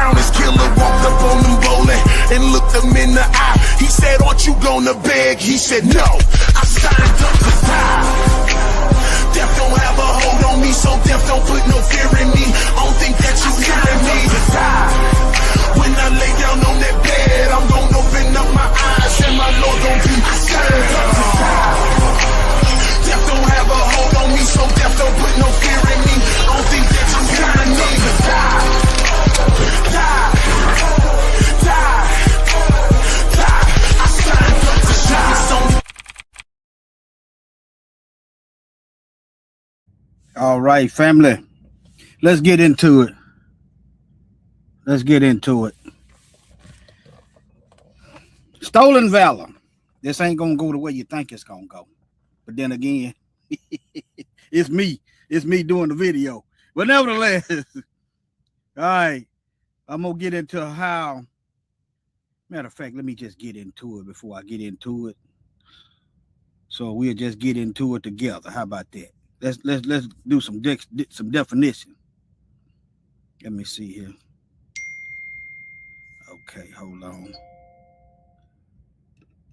found his killer, walked up on him bowling and looked him in the eye. He said, aren't you gonna beg? He said, no, I signed up to die. Death don't have a hold on me, so death don't put no fear in me. I don't think that you hearing me. To die. When I lay down on that bed, I'm gonna open up my eyes and my Lord gonna be signed up to die. Death don't have a hold on me, so death don't put no fear in me. I don't think that you hearing me. To die. Die. Die. Die. I signed up to die. All right, family. Let's get into it. Let's get into it. Stolen valor. This ain't gonna go the way you think it's gonna go. But then again, it's me. It's me doing the video. But nevertheless, all right, I'm gonna get into how. Matter of fact, let me just get into it before I get into it. So we'll just get into it together. How about that? Let's do some definition. Let me see here. Okay, hold on.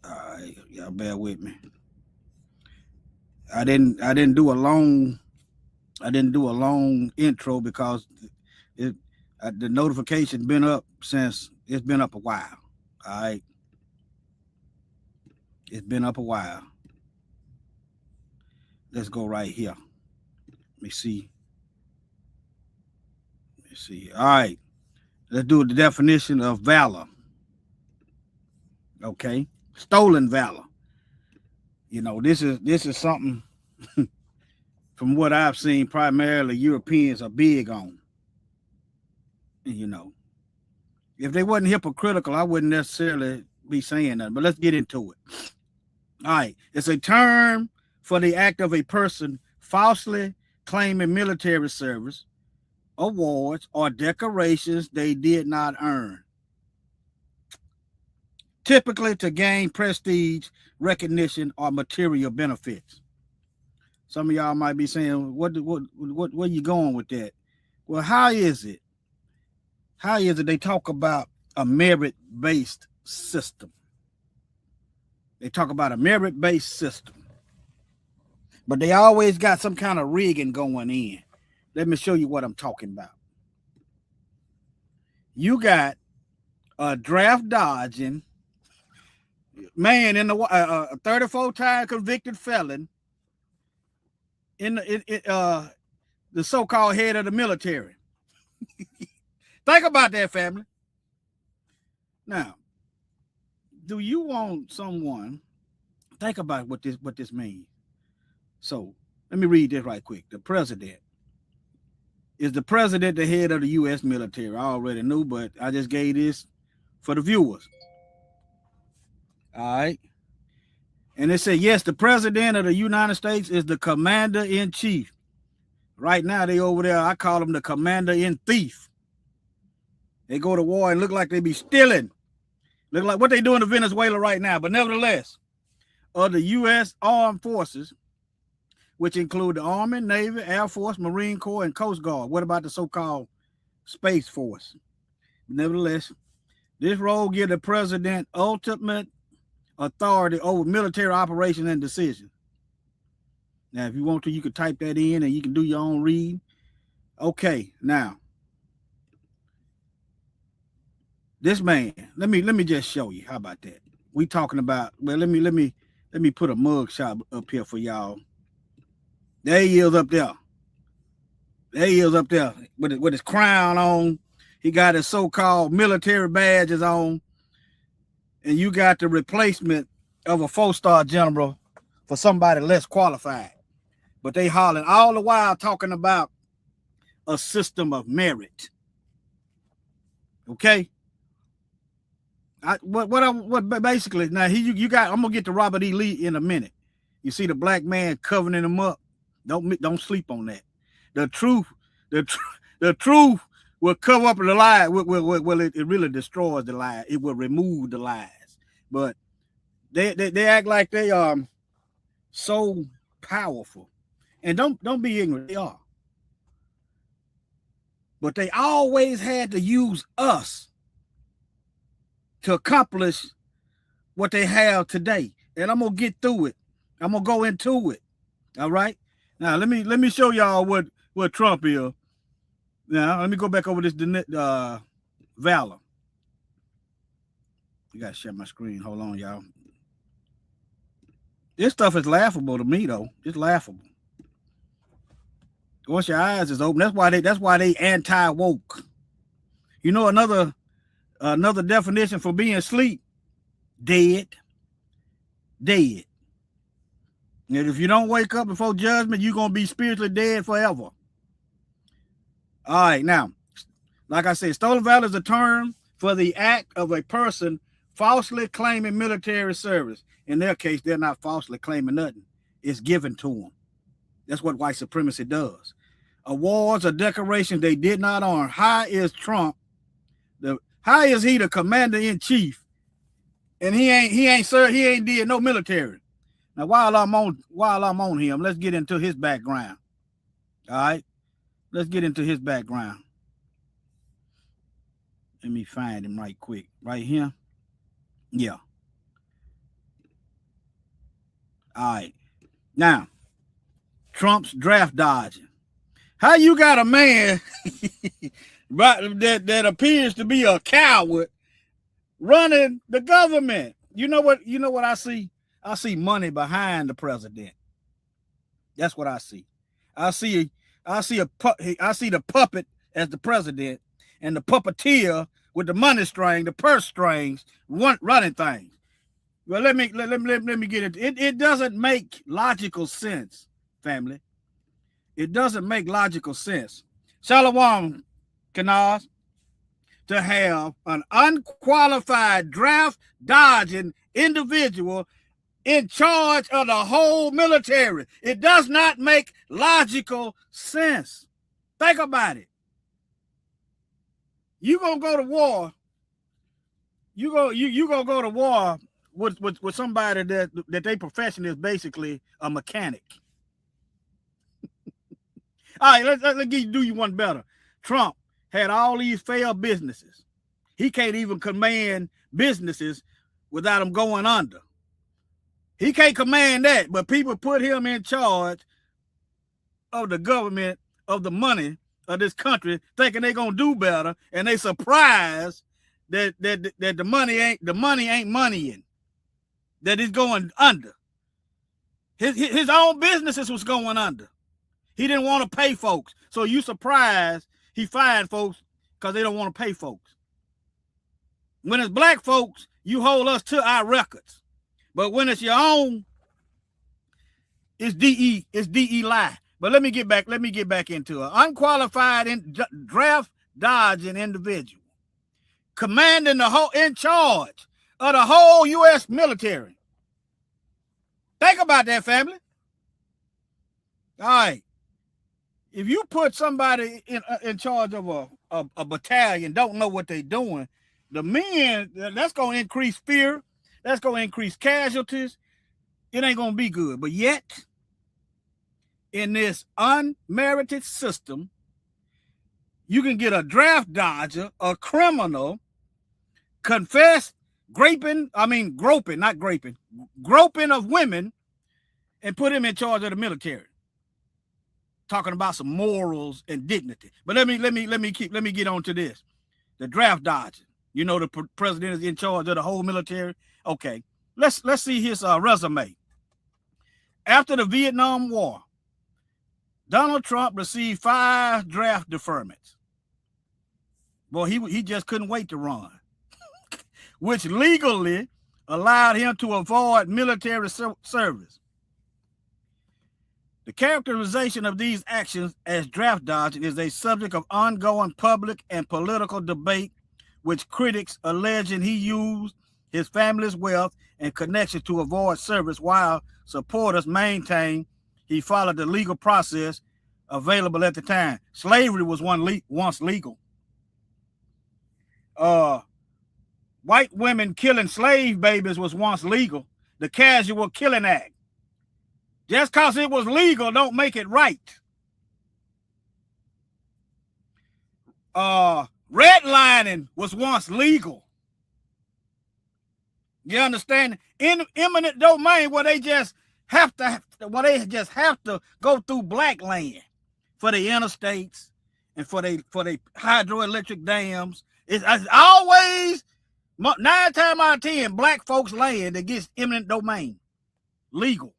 All right, y'all bear with me. I didn't do a long intro because the notification's been up since it's been up a while. All right, it's been up a while. Let's go right here. Let me see. All right, let's do the definition of valor. Okay, stolen valor. You know, this is something from what I've seen primarily Europeans are big on. You know, if they wasn't hypocritical, I wouldn't necessarily be saying that. But let's get into it. All right, it's a term for the act of a person falsely claiming military service, awards, or decorations they did not earn, typically to gain prestige, recognition, or material benefits. Some of y'all might be saying, where are you going with that? Well, how is it they talk about a merit-based system? They talk about a merit-based system. But they always got some kind of rigging going in. Let me show you what I'm talking about. You got a draft dodging man in the 34-time convicted felon in the so-called head of the military. Think about that, family. Now, do you want someone? Think about what this means. So let me read this right quick. The president. Is the president the head of the U.S. military? I already knew, but I just gave this for the viewers. All right. And it said, yes, the president of the United States is the commander-in-chief. Right now, they over there, I call them the commander-in-thief. They go to war and look like they be stealing. Look like what they doing to Venezuela right now. But nevertheless, of the U.S. Armed Forces, which include the Army, Navy, Air Force, Marine Corps, and Coast Guard. What about the so-called Space Force? Nevertheless, this role gives the president ultimate authority over military operations and decisions. Now, if you want to, you can type that in and you can do your own read. Okay, now, this man, let me just show you. How about that? We talking about, well, let me put a mug shot up here for y'all. There he is up there. There he is up there with his crown on. He got his so-called military badges on. And you got the replacement of a 4-star general for somebody less qualified. But they hollering all the while talking about a system of merit. Okay? What basically, now you got, I'm gonna get to Robert E. Lee in a minute. You see the black man covering him up. Don't sleep on that. The truth will cover up the lie. Well, it really destroys the lie. It will remove the lies. But they act like they are so powerful. And don't be ignorant. They are. But they always had to use us to accomplish what they have today. And I'm gonna get through it. I'm gonna go into it. All right. Now let me show y'all what Trump is. Now let me go back over this VALOR. You gotta share my screen. Hold on, y'all. This stuff is laughable to me, though. It's laughable. Once your eyes is open, that's why they anti-woke. You know another definition for being asleep? Dead. Dead. And if you don't wake up before judgment, you're gonna be spiritually dead forever. All right, now, like I said, stolen valor is a term for the act of a person falsely claiming military service. In their case, they're not falsely claiming nothing. It's given to them. That's what white supremacy does. Awards or decorations they did not earn. How is Trump? How is he the commander in chief? And he ain't did no military. Now while I'm on him, let's get into his background. All right, let's get into his background. Let me find him right quick. Right here. Yeah. All right. Now, Trump's draft dodging. How you got a man that appears to be a coward running the government? You know what I see? I see money behind the president. That's what I see. I see the puppet as the president and the puppeteer with the money string, the purse strings, running things. Well, let me get into it. It doesn't make logical sense, family. It doesn't make logical sense. Shalom, Kanaz, to have an unqualified draft dodging individual in charge of the whole military. It does not make logical sense. Think about it. You gonna go to war. You gonna go to war with somebody that their profession is basically a mechanic. All right, let's do you one better. Trump had all these failed businesses. He can't even command businesses without them going under. He can't command that, but people put him in charge of the government, of the money of this country, thinking they're gonna do better, and they surprised that the money ain't moneying, that it's going under. His own businesses was going under. He didn't want to pay folks. So you surprised he fired folks because they don't want to pay folks. When it's black folks, you hold us to our records. But when it's your own, it's DE lie. But let me get back into it. Unqualified draft dodging individual. Commanding in charge of the whole U.S. military. Think about that, family. All right. If you put somebody in charge of a battalion, don't know what they're doing, the men, that's going to increase fear. That's going to increase casualties. It ain't going to be good. But yet, in this unmerited system, you can get a draft dodger, a criminal, confess groping of women, and put him in charge of the military. Talking about some morals and dignity. But let me get on to this. The draft dodging. You know, the president is in charge of the whole military. Okay, let's see his resume. After the Vietnam War, Donald Trump received 5 draft deferments. Boy, he just couldn't wait to run, which legally allowed him to avoid military service. The characterization of these actions as draft dodging is a subject of ongoing public and political debate, which critics alleging he used his family's wealth and connection to avoid service, while supporters maintain he followed the legal process available at the time. Slavery was once legal. White women killing slave babies was once legal. The Casual Killing Act. Just because it was legal don't make it right. redlining was once legal. You understand? In eminent domain, where they just have to go through black land for the interstates and for the hydroelectric dams. It's always 9 times out of 10 black folks' land that gets eminent domain legal.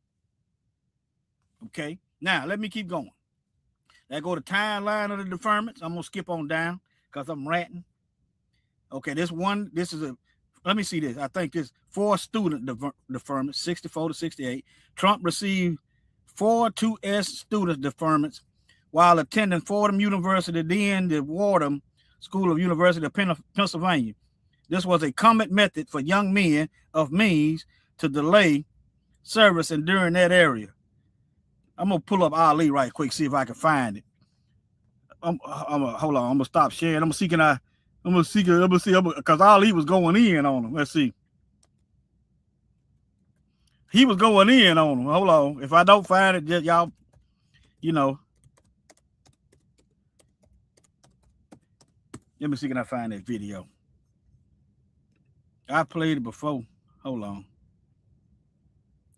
Okay, now let me keep going. That go to timeline of the deferments. I'm gonna skip on down because I'm ranting. Okay, this is a. Let me see this. I think this 4 student deferments, 64 to 68. Trump received 4 2S student deferments while attending Fordham University, then the Wharton School of University of Pennsylvania. This was a common method for young men of means to delay service enduring that area. I'm gonna pull up Ali right quick, see if I can find it. Hold on. I'm gonna stop sharing. I'm gonna see because Ali was going in on him. Let's see. He was going in on him. Hold on. If I don't find it, just y'all, let me see, can I find that video? I played it before. Hold on.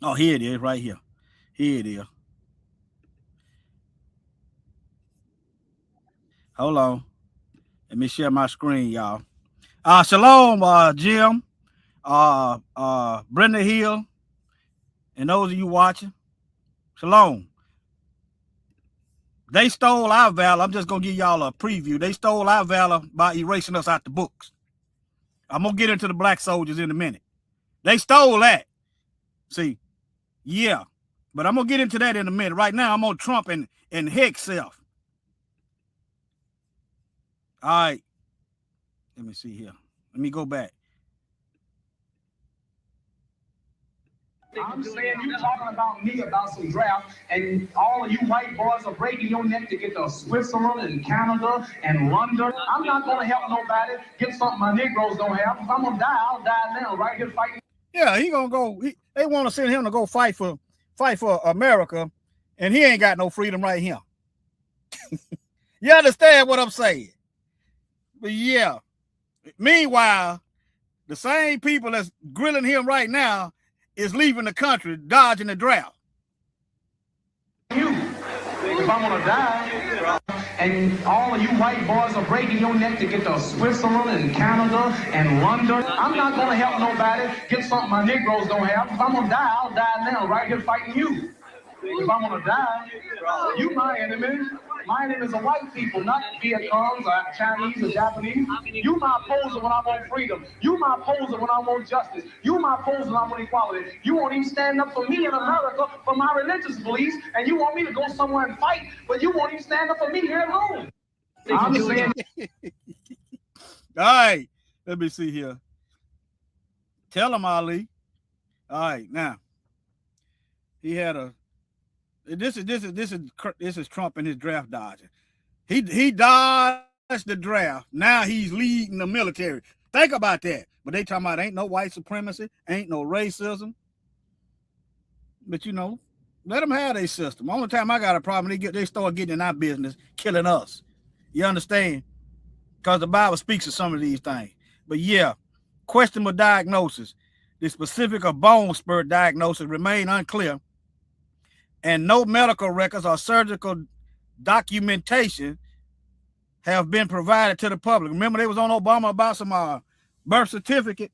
Oh, here it is, right here. Here it is. Hold on. Let me share my screen, y'all. Shalom, Jim, Brenda Hill, and those of you watching. Shalom. They stole our valor. I'm just going to give y'all a preview. They stole our valor by erasing us out the books. I'm going to get into the black soldiers in a minute. They stole that. See, yeah. But I'm going to get into that in a minute. Right now, I'm on Trump and Hicks self. All right. Let me see here. Let me go back. I'm saying you talking about me about some draft, and all of you white boys are breaking your neck to get to Switzerland and Canada and London. I'm not going to help nobody get something my Negroes don't have. If I'm going to die, I'll die now, right here fighting. Yeah, he going to go. They want to send him to go fight for America, and he ain't got no freedom right here. You understand what I'm saying? But yeah. Meanwhile, the same people that's grilling him right now is leaving the country, dodging the draft. You, if I'm gonna die, and all of you white boys are breaking your neck to get to Switzerland and Canada and London, I'm not gonna help nobody get something my Negroes don't have. If I'm gonna die, I'll die now, right here fighting you. If I'm gonna die, you my enemy. My enemies are white people, not Vietnams or Chinese or Japanese. You my opposer when I want freedom. You my opposer when I want justice. You my opposer when I want equality. You won't even stand up for me in America for my religious beliefs, and you want me to go somewhere and fight, but you won't even stand up for me here at home. I'm saying. All right, let me see here. Tell him, Ali. All right, now he had a. This is Trump and his draft dodging. He dodged the draft. Now he's leading the military. Think about that. But they talking about ain't no white supremacy, ain't no racism. But let them have their system. Only time I got a problem, they start getting in our business, killing us. You understand? Because the Bible speaks of some of these things. But yeah, questionable diagnosis. The specific of bone spur diagnosis remain unclear. And no medical records or surgical documentation have been provided to the public. Remember, they was on Obama about some birth certificate.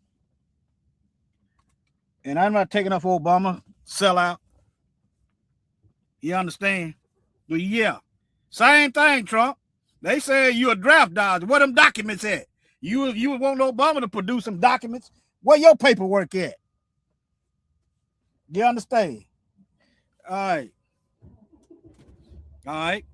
And I'm not taking up for Obama, sell out. You understand? But yeah, same thing, Trump. They say you a draft dodger. Where them documents at? You want Obama to produce some documents? Where your paperwork at? You understand? All right.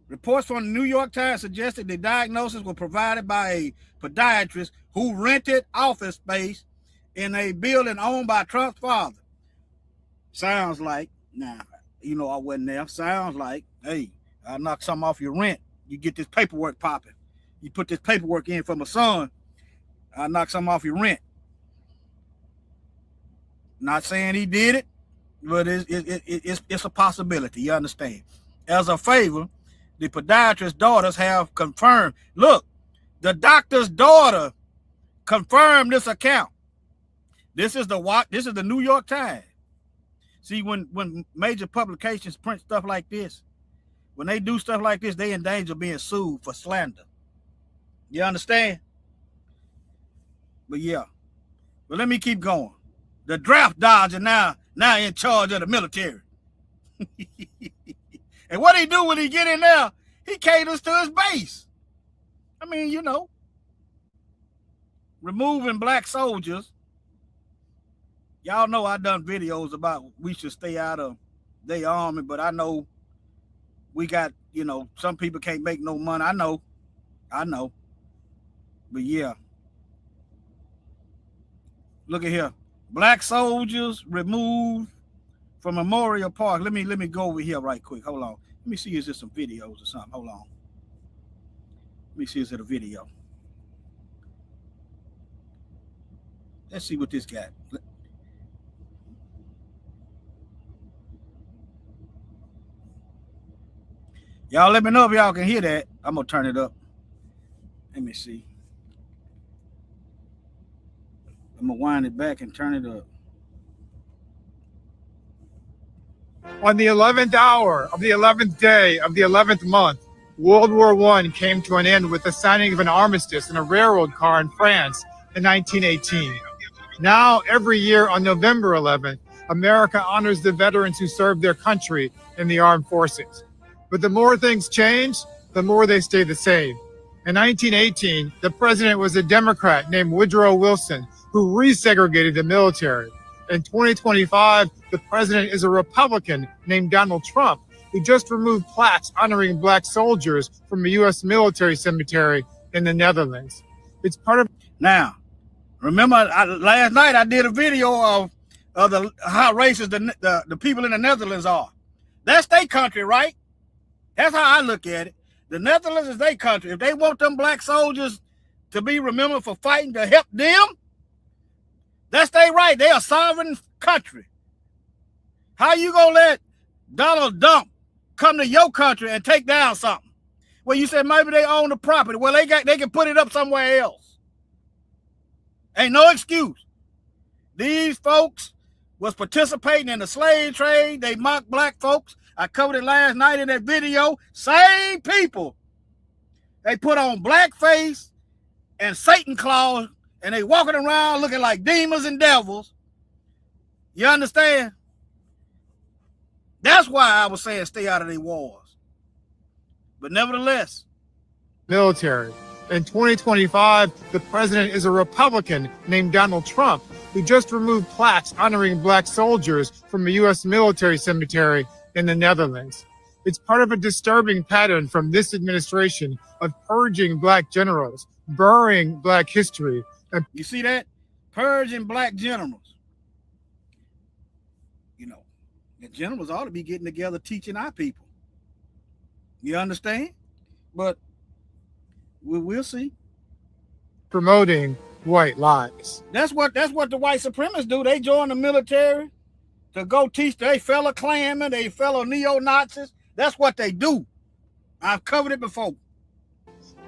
Reports from the New York Times suggested the diagnosis was provided by a podiatrist who rented office space in a building owned by Trump's father. Sounds like, I wasn't there. Sounds like, hey, I'll knock something off your rent. You get this paperwork popping. You put this paperwork in for my son. I'll knock something off your rent. Not saying he did it, but it's a possibility. You understand? As a favor, The podiatrist's daughters have confirmed. Look, the doctor's daughter confirmed this account. This is the New York Times. See, when major publications print stuff like this, when they do stuff like this, they in danger of being sued for slander. You understand? But yeah. But let me keep going. The draft dodger now in charge of the military. And what he do when he get in there, he caters to his base. I mean, you know, removing black soldiers. Y'all know I done videos about we should stay out of their army, but I know we got, you know, some people can't make no money. I know. But yeah. Look at here. Black soldiers removed from Memorial Park. Let me go over here right quick. Hold on. Let me see, is there some videos or something? Hold on. Let me see, is it a video? Let's see what this got. Y'all let me know if y'all can hear that. I'm going to turn it up. Let me see. I'm going to wind it back and turn it up. On the 11th hour of the 11th day of the 11th month, World War I came to an end with the signing of an armistice in a railroad car in France in 1918. Now, every year on November 11th, America honors the veterans who served their country in the armed forces. But the more things change, the more they stay the same. In 1918, the president was a Democrat named Woodrow Wilson, who resegregated the military. In 2025, the president is a Republican named Donald Trump, who just removed plaques honoring black soldiers from a U.S. military cemetery in the Netherlands. It's part of... Now, remember last night I did a video of how racist the people in the Netherlands are. That's their country, right? That's how I look at it. The Netherlands is their country. If they want them black soldiers to be remembered for fighting to help them, that's their right. They are a sovereign country. How you gonna let Donald Trump come to your country and take down something? Well, you said maybe they own the property. Well, they can put it up somewhere else. Ain't no excuse. These folks was participating in the slave trade. They mocked black folks. I covered it last night in that video. Same people. They put on blackface and Satan claws, and they walking around looking like demons and devils. You understand? That's why I was saying stay out of their wars. But nevertheless. Military. In 2025, the president is a Republican named Donald Trump, who just removed plaques honoring black soldiers from a U.S. military cemetery in the Netherlands. It's part of a disturbing pattern from this administration of purging black generals, burying black history. You see that? Purging black generals. You know, the generals ought to be getting together teaching our people. You understand? But we'll see. Promoting white lies. That's what the white supremacists do. They join the military to go teach their fellow Klansmen, their fellow neo-Nazis. That's what they do. I've covered it before.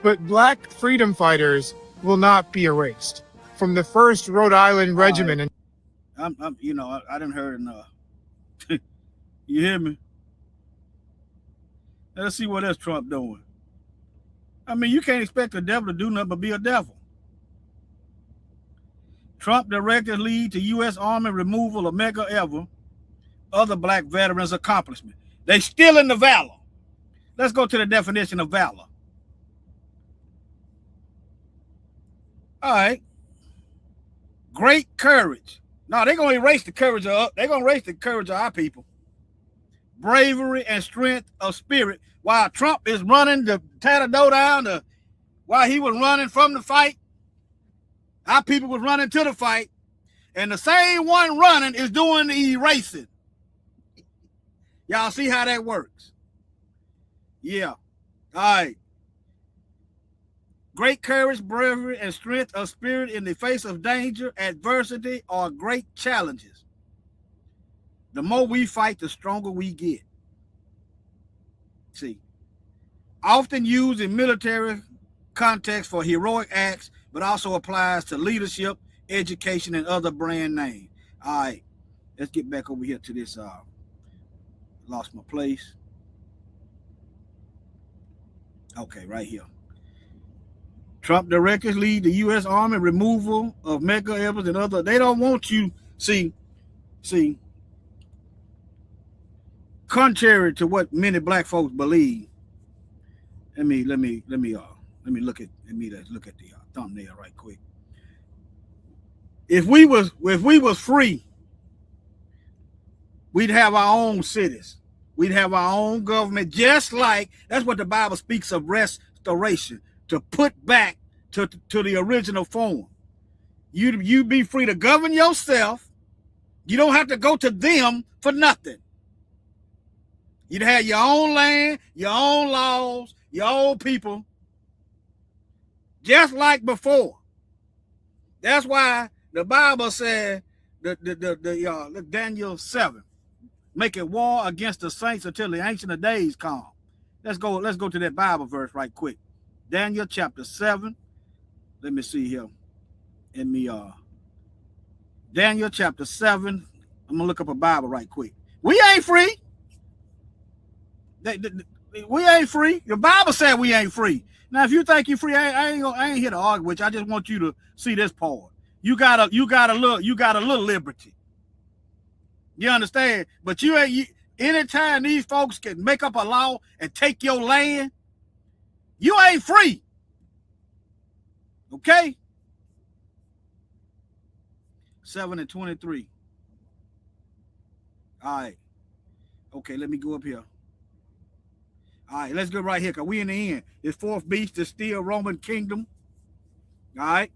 But black freedom fighters will not be erased. From the 1st Rhode Island Regiment. Right. I done heard enough. You hear me? Let's see what else Trump doing. I mean, you can't expect the devil to do nothing but be a devil. Trump directed lead to U.S. Army removal of mega ever other black veterans' accomplishment. They still in the valor. Let's go to the definition of valor. All right. Great courage. No, they're going to erase the courage of our people. Bravery and strength of spirit. While Trump is running to tear the door down, while he was running from the fight, our people was running to the fight, and the same one running is doing the erasing. Y'all see how that works? Yeah. All right. Great courage, bravery, and strength of spirit in the face of danger, adversity, or great challenges. The more we fight, the stronger we get. See, often used in military context for heroic acts, but also applies to leadership, education, and other brand names. All right, let's get back over here to this. Lost my place. Okay, right here. Trump directors lead the U.S. Army removal of mega weapons and other. They don't want you. See. Contrary to what many black folks believe. Let me look at the thumbnail right quick. If we was free, we'd have our own cities. We'd have our own government, just like that's what the Bible speaks of restoration, to put back to the original form. You be free to govern yourself. You don't have to go to them for nothing. You'd have your own land, your own laws, your own people, just like before. That's why the Bible said, Daniel 7, making war against the saints until the ancient of days come. Let's go to that Bible verse right quick. Daniel chapter 7. Let me see here. Daniel chapter 7. I'm gonna look up a Bible right quick. We ain't free. We ain't free. The Bible said we ain't free. Now, if you think you're free, I ain't here to argue with you. I just want you to see this part. You got a little liberty. You understand? But anytime these folks can make up a law and take your land, you ain't free. Okay? 7:23. All right. Okay, let me go up here. All right, let's go right here, because we in the end. This fourth beast is still Roman kingdom. All right.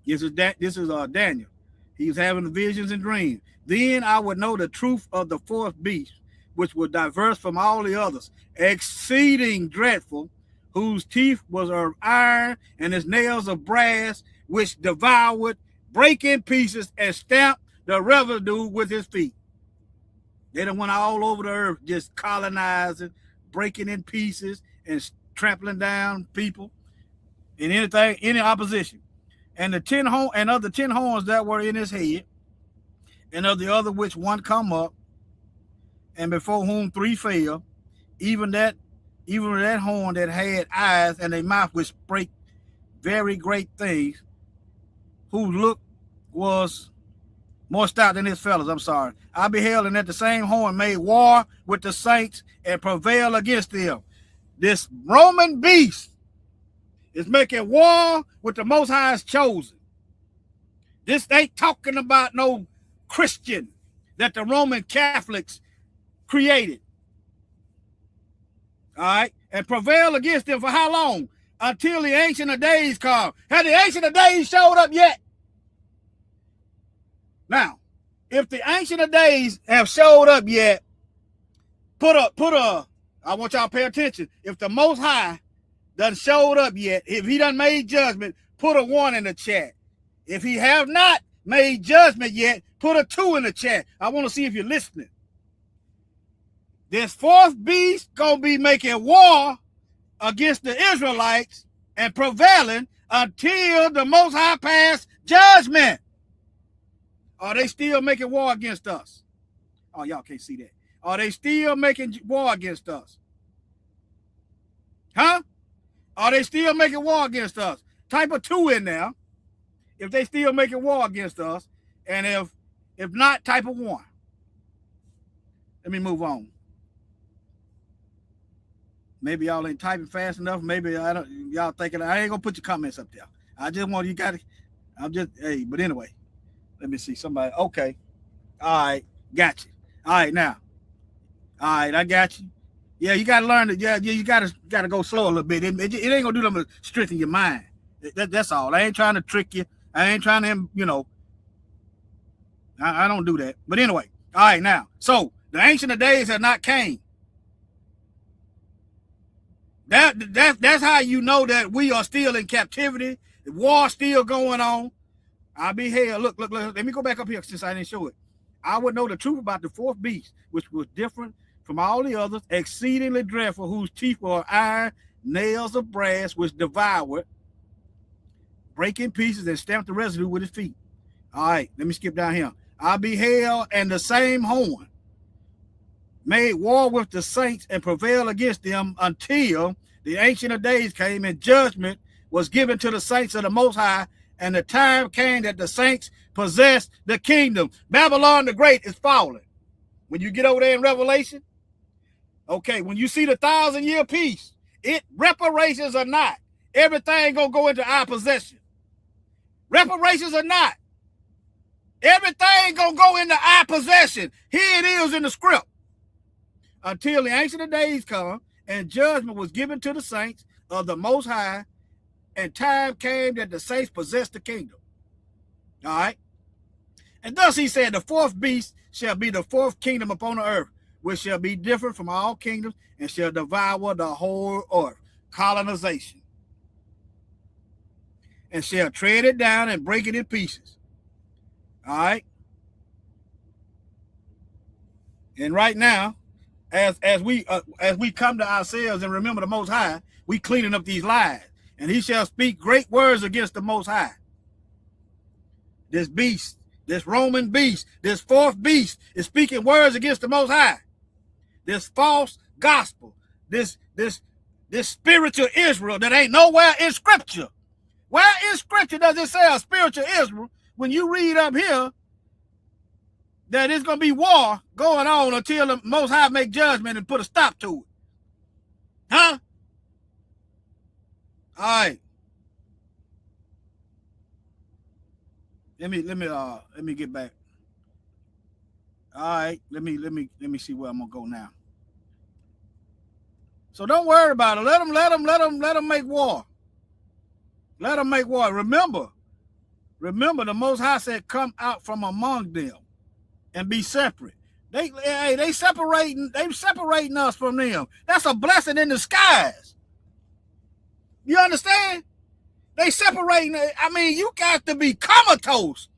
This is Daniel. He's having visions and dreams. Then I would know the truth of the fourth beast, which was diverse from all the others, exceeding dreadful, whose teeth was of iron and his nails of brass, which devoured, break in pieces, and stamped the residue with his feet. They done went all over the earth just colonizing, breaking in pieces, and trampling down people in any opposition. And of the 10 horns that were in his head, and of the other which one come up, and before whom 3 fell, even that horn that had eyes and a mouth which spake very great things, whose look was more stout than his fellows. I'm sorry. I beheld, and at the same horn made war with the saints and prevailed against them. This Roman beast is making war with the Most High's chosen. This ain't talking about no Christian that the Roman Catholics created. All right? And prevail against them for how long? Until the Ancient of Days come. Have the Ancient of Days showed up yet? Now, if the Ancient of Days have showed up yet, I want y'all to pay attention. If the Most High done showed up yet, if he done made judgment, put a 1 in the chat. If he have not made judgment yet, put a 2 in the chat. I want to see if you're listening. This fourth beast gonna be making war against the Israelites and prevailing until the Most High pass judgment. Are they still making war against us? Oh, y'all can't see that. Are they still making war against us? Huh? Are they still making war against us? Type a 2 in there if they still making war against us. And if not, type a 1. Let me move on. Maybe y'all ain't typing fast enough. Maybe y'all thinking I ain't gonna put your comments up there. I just want you got to, but anyway, let me see somebody. Okay. All right. Got you. All right. Now. All right. I got you. Yeah. You got to learn that. Yeah. You got to go slow a little bit. It ain't going to do nothing but strengthen your mind. That's all. I ain't trying to trick you. I ain't trying to, I don't do that. But anyway. All right. Now. So the Ancient of Days have not came. That's how you know that we are still in captivity. The war still going on. I'll be here. Look. Let me go back up here since I didn't show it. I would know the truth about the fourth beast, which was different from all the others, exceedingly dreadful, whose teeth were iron nails of brass which devoured, break in pieces, and stamp the residue with his feet. All right, let me skip down here. I beheld, and the same horn made war with the saints and prevailed against them until the Ancient of Days came, and judgment was given to the saints of the Most High, and the time came that the saints possessed the kingdom. Babylon the Great is falling. When you get over there in Revelation, okay, when you see the 1,000-year peace, reparations are not. Everything gonna go into our possession. Reparations are not. Everything gonna go into our possession. Here it is in the script. Until the Ancient of Days come, and judgment was given to the saints of the Most High, and time came that the saints possessed the kingdom. All right. And thus he said, the fourth beast shall be the fourth kingdom upon the earth, which shall be different from all kingdoms, and shall devour the whole earth. Colonization. And shall tread it down and break it in pieces. All right. And right now, as we come to ourselves and remember the Most High, we cleaning up these lies. And he shall speak great words against the Most High. This beast, this Roman beast, this fourth beast is speaking words against the Most High. This false gospel, this spiritual Israel that ain't nowhere in Scripture. Where in Scripture does it say a spiritual Israel? When you read up here that it's going to be war going on until the Most High make judgment and put a stop to it. Huh? All right. Let me get back. All right. Let me see where I'm going to go now. So don't worry about it. Let them make war. Let them make war. Remember, the Most High said, come out from among them and be separate. They separating us from them. That's a blessing in disguise. You understand? They separating. I mean, you got to be comatose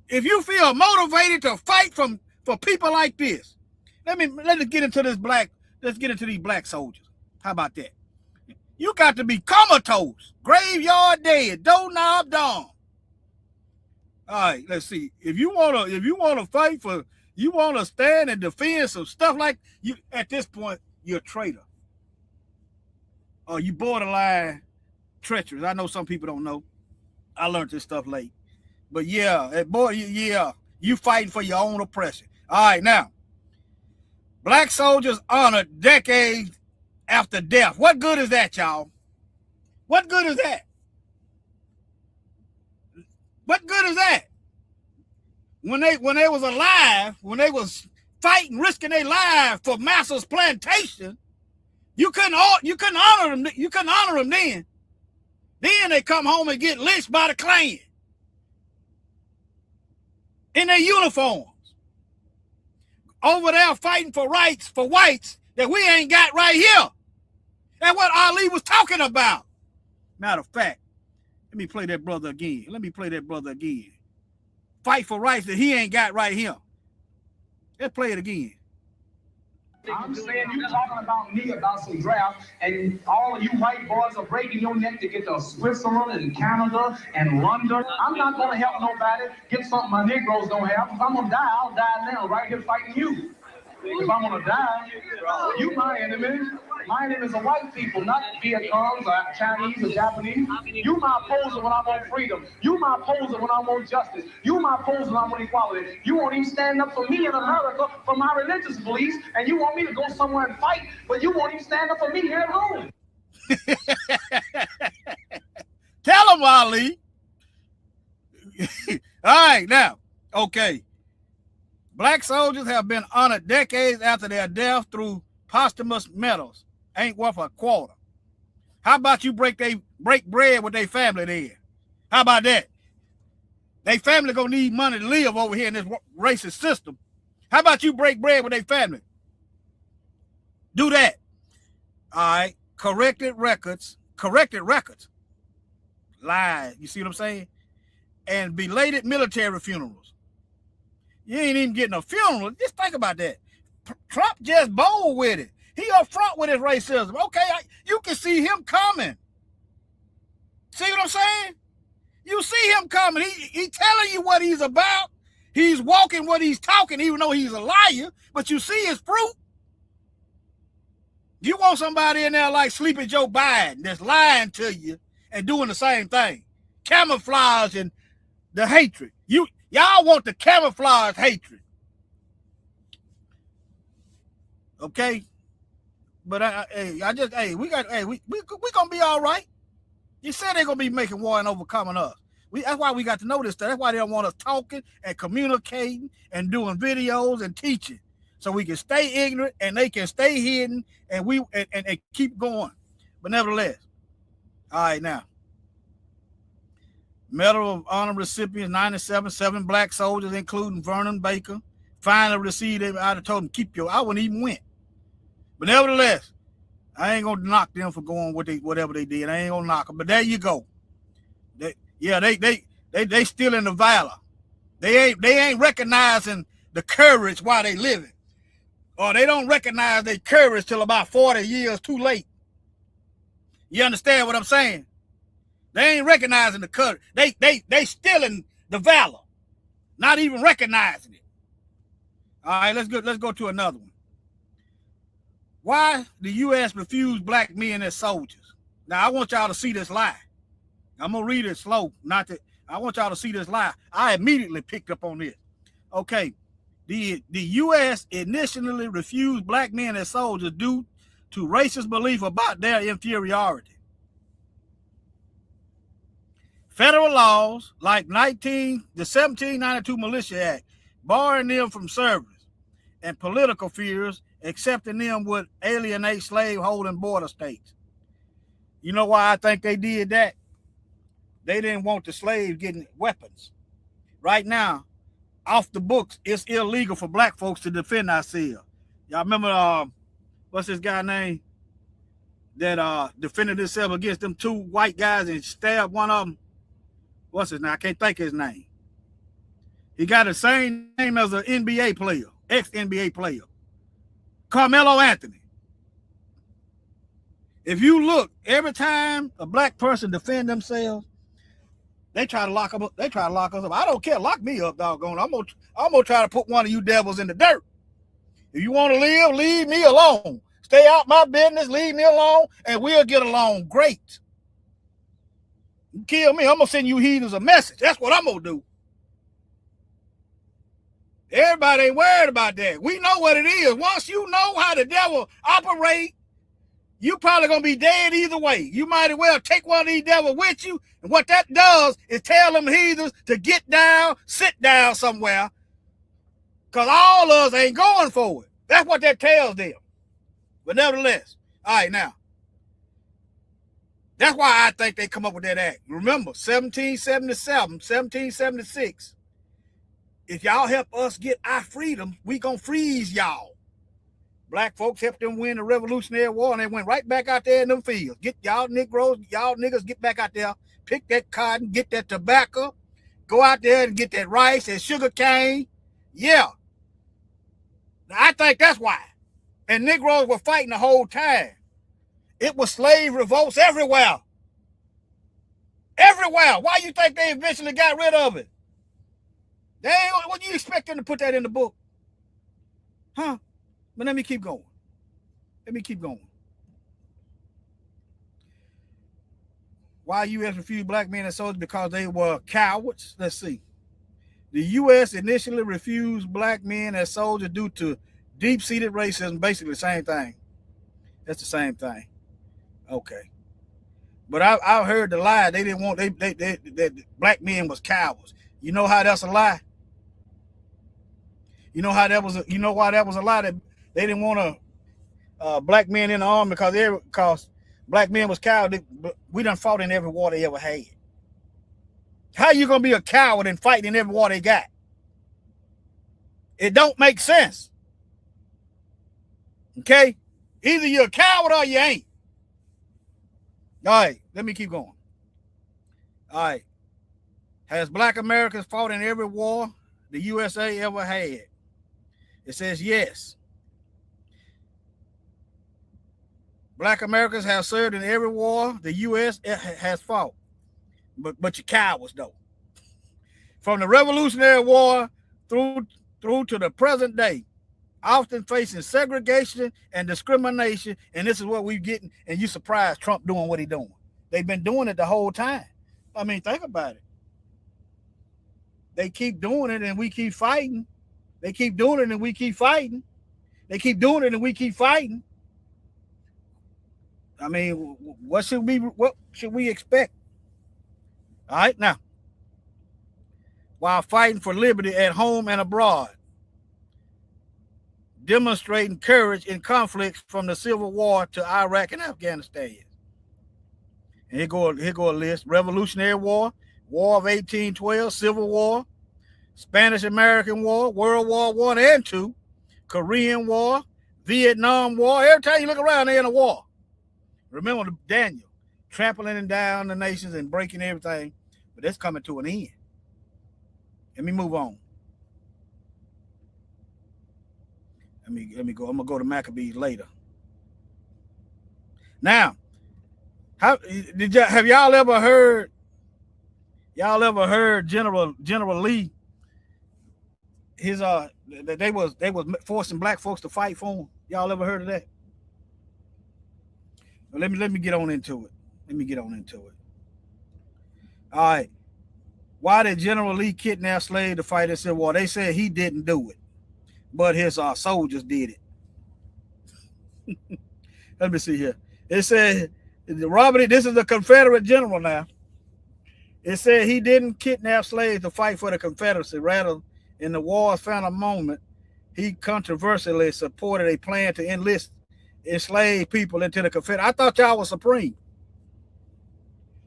if you feel motivated to fight for people like this. Let's get into this black. Let's get into these black soldiers. How about that? You got to be comatose, graveyard dead, doorknob down. All right, let's see. If you wanna fight for, you wanna stand and defend some stuff like you. At this point, you're a traitor. You borderline treacherous. I know some people don't know. I learned this stuff late, but yeah, boy, yeah, you fighting for your own oppression. All right, now, black soldiers honored decades after death. What good is that, y'all? What good is that? What good is that? When they was alive, when they was fighting, risking their lives for Massa's plantation, you couldn't honor them. You couldn't honor them then. Then they come home and get lynched by the Klan in their uniforms, over there fighting for rights for whites that we ain't got right here. That's what Ali was talking about. Matter of fact, let me play that brother again. Fight for rights that he ain't got right here. Let's play it again. I'm saying you talking about me about some draft, and all of you white boys are breaking your neck to get to Switzerland and Canada and London. I'm not going to help nobody get something my Negroes don't have. If I'm going to die, I'll die now, right here fighting you. If I'm going to die, you my enemy. My enemies are white people, not Vietnams or Chinese or Japanese. You my opposer when I want freedom. You my opposer when I want justice. You my opposer when I want equality. You won't even stand up for me in America for my religious beliefs, and you want me to go somewhere and fight, but you won't even stand up for me here at home. Tell him, Ali. All right, now, okay. Black soldiers have been honored decades after their death through posthumous medals. Ain't worth a quarter. How about you break bread with their family then? How about that? They family gonna need money to live over here in this racist system. How about you break bread with their family? Do that. All right. Corrected records. Lies. You see what I'm saying? And belated military funerals. You ain't even getting a funeral. Just think about that. Trump just bold with it. He up front with his racism. Okay, you can see him coming. See what I'm saying? You see him coming. He telling you what he's about. He's walking what he's talking, even though he's a liar. But you see his fruit. You want somebody in there like Sleepy Joe Biden that's lying to you and doing the same thing, camouflaging the hatred. Y'all want the camouflage hatred, okay? But we gonna be all right. You said they're gonna be making war and overcoming us. That's why we got to know this stuff. That's why they don't want us talking and communicating and doing videos and teaching, so we can stay ignorant and they can stay hidden and keep going. But nevertheless, all right now. Medal of Honor recipients 97, 7 black soldiers, including Vernon Baker, finally received it. I'd have told them I wouldn't even went. But nevertheless, I ain't gonna knock them for going whatever they did. I ain't gonna knock them. But there you go. They still in the valor. They ain't recognizing the courage while they living. Or they don't recognize their courage till about 40 years too late. You understand what I'm saying? They ain't recognizing the courage. They still in the valor, not even recognizing it. All right, let's go to another one. Why the U.S. refused black men as soldiers? Now I want y'all to see this lie. I'm gonna read it slow. I want y'all to see this lie. I immediately picked up on this. Okay, the U.S. initially refused black men as soldiers due to racist belief about their inferiority. Federal laws like the 1792 Militia Act, barring them from service, and political fears, accepting them would alienate slave-holding border states. You know why I think they did that? They didn't want the slaves getting weapons. Right now, off the books, it's illegal for black folks to defend ourselves. Y'all remember, what's this guy name that defended himself against them 2 white guys and stabbed one of them? What's his name? I can't think of his name. He got the same name as an NBA player, ex-NBA player, Carmelo Anthony. If you look, every time a black person defend themselves, they try to lock them up. They try to lock us up. I don't care. Lock me up, doggone. I'm gonna try to put one of you devils in the dirt. If you want to live, leave me alone. Stay out my business. Leave me alone, and we'll get along great. You kill me, I'm gonna send you heathens a message. That's what I'm gonna do. Everybody ain't worried about that. We know what it is. Once you know how the devil operates, you probably gonna be dead either way. You might as well take one of these devils with you, and what that does is tell them heathens to get down, sit down somewhere, because all of us ain't going for it. That's what that tells them. But nevertheless, all right now. That's why I think they come up with that act. Remember, 1777, 1776. If y'all help us get our freedom, we gonna freeze y'all. Black folks helped them win the Revolutionary War, and they went right back out there in them fields. Get y'all Negroes, y'all niggas, get back out there, pick that cotton, get that tobacco, go out there and get that rice and sugar cane. Yeah. I think that's why. And Negroes were fighting the whole time. It was slave revolts everywhere. Everywhere. Why you think they eventually got rid of it? What do you expect them to put that in the book? Huh? But let me keep going. Why U.S. refused black men as soldiers? Because they were cowards. Let's see. The U.S. initially refused black men as soldiers due to deep-seated racism. Basically the same thing. That's the same thing. Okay. But I heard the lie. They didn't want they black men was cowards. You know how that's a lie? You know how that was you know why that was a lie? That they didn't want black men in the army because black men was cowards. We done fought in every war they ever had. How you gonna be a coward and fight in every war they got? It don't make sense. Okay? Either you're a coward or you ain't. All right, let me keep going. All right. Has black Americans fought in every war the USA ever had? It says yes. Black Americans have served in every war the U.S. has fought, but you cowards though. From the Revolutionary War through to the present day, often facing segregation and discrimination, and this is what we're getting. And you surprised Trump doing what he's doing. They've been doing it the whole time. I mean, think about it. They keep doing it, and we keep fighting. They keep doing it, and we keep fighting. They keep doing it, and we keep fighting. I mean, what should we expect? All right, now, while fighting for liberty at home and abroad, demonstrating courage in conflicts from the Civil War to Iraq and Afghanistan. And here go a list: Revolutionary War, War of 1812, Civil War, Spanish-American War, World War I and II, Korean War, Vietnam War. Every time you look around, they're in a war. Remember Daniel trampling down the nations and breaking everything, but that's coming to an end. Let me move on. Let me go. I'm gonna go to Maccabees later. Now, have y'all ever heard? Y'all ever heard General Lee? His they was forcing black folks to fight for him. Y'all ever heard of that? Well, let me get on into it. All right. Why did General Lee kidnap slaves to fight in Civil War? They said he didn't do it, but his soldiers did it. Let me see here. It said Robert. This is the Confederate general now. It said he didn't kidnap slaves to fight for the Confederacy. Rather, in the war's final moment, he controversially supported a plan to enlist enslaved people into the Confederate. I thought y'all was supreme.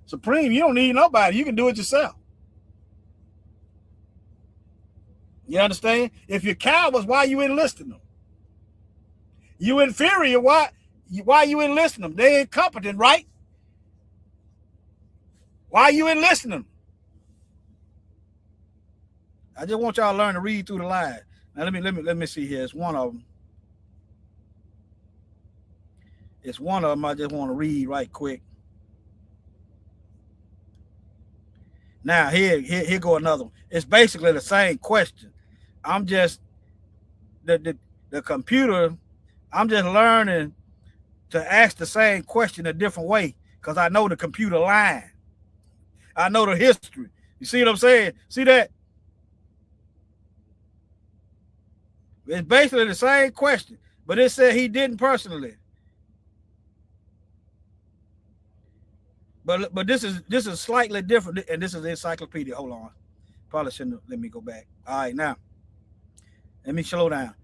Supreme, you don't need nobody. You can do it yourself. You understand? If you're cowards, why are you enlisting them? You inferior, why are you enlisting them? They incompetent, right? Why are you enlisting them? I just want y'all to learn to read through the lines. Now let me see here. It's one of them. I just want to read right quick. Now here go another one. It's basically the same question. I'm just the computer. I'm just learning to ask the same question a different way because I know the computer line. I know the history. You see what I'm saying? See that? It's basically the same question, but it said he didn't personally. But this is slightly different, and this is the encyclopedia. Hold on, probably shouldn't let me go back. All right, now let me slow down.